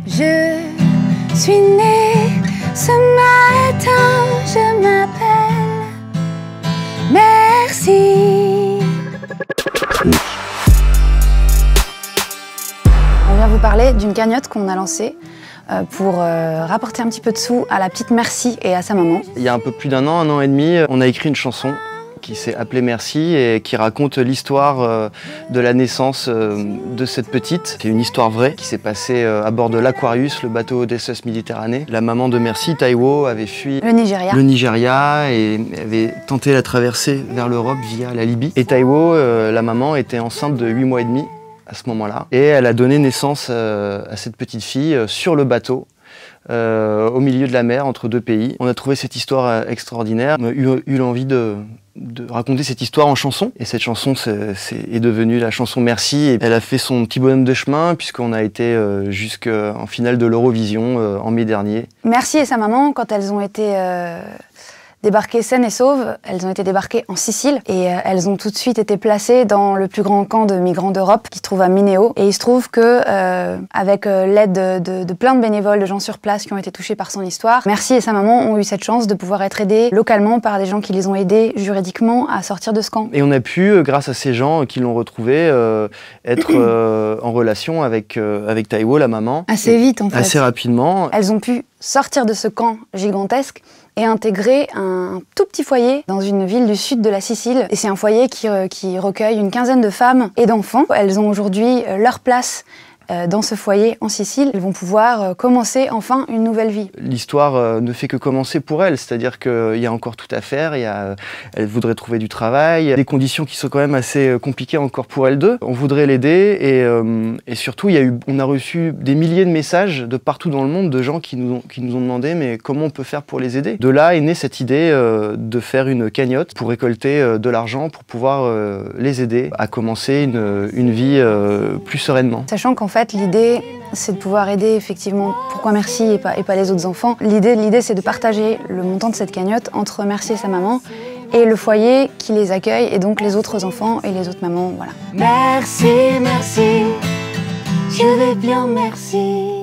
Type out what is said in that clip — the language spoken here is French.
Je suis née ce matin, je m'appelle Merci. On vient vous parler d'une cagnotte qu'on a lancée pour rapporter un petit peu de sous à la petite Merci et à sa maman. Il y a un peu plus d'un an et demi, on a écrit une chanson qui s'est appelée Merci et qui raconte l'histoire de la naissance de cette petite. C'est une histoire vraie qui s'est passée à bord de l'Aquarius, le bateau Odysseus Méditerranée. La maman de Merci, Taiwo, avait fui le Nigeria et avait tenté la traversée vers l'Europe via la Libye. Et Taiwo, la maman, était enceinte de 8 mois et demi à ce moment-là. Et elle a donné naissance à cette petite fille sur le bateau. Au milieu de la mer, entre deux pays. On a trouvé cette histoire extraordinaire. On a eu l'envie de raconter cette histoire en chanson. Et cette chanson est devenue la chanson Merci. Et elle a fait son petit bonhomme de chemin puisqu'on a été jusqu'en finale de l'Eurovision en mai dernier. Merci et sa maman, quand elles ont été débarquées saines et sauves, elles ont été débarquées en Sicile et elles ont tout de suite été placées dans le plus grand camp de migrants d'Europe qui se trouve à Mineo. Et il se trouve que, avec l'aide de plein de bénévoles, de gens sur place qui ont été touchés par son histoire, Merci et sa maman ont eu cette chance de pouvoir être aidées localement par des gens qui les ont aidées juridiquement à sortir de ce camp. Et on a pu, grâce à ces gens qui l'ont retrouvée, être en relation avec Taiwo, la maman. Assez vite en fait. Assez rapidement. Elles ont pu sortir de ce camp gigantesque et intégrer un tout petit foyer dans une ville du sud de la Sicile. Et c'est un foyer qui recueille une quinzaine de femmes et d'enfants. Elles ont aujourd'hui leur place dans ce foyer en Sicile. Elles vont pouvoir commencer enfin une nouvelle vie. L'histoire ne fait que commencer pour elles, c'est-à-dire qu'il y a encore tout à faire, elles voudraient trouver du travail, des conditions qui sont quand même assez compliquées encore pour elles deux. On voudrait l'aider et surtout on a reçu des milliers de messages de partout dans le monde de gens qui nous ont demandé mais comment on peut faire pour les aider. De là est née cette idée de faire une cagnotte pour récolter de l'argent pour pouvoir les aider à commencer une vie plus sereinement. Sachant qu'en fait, l'idée, c'est de pouvoir aider effectivement Pourquoi Merci et pas les autres enfants. L'idée, c'est de partager le montant de cette cagnotte entre Merci et sa maman et le foyer qui les accueille et donc les autres enfants et les autres mamans, voilà. Merci, merci, je vais bien, merci.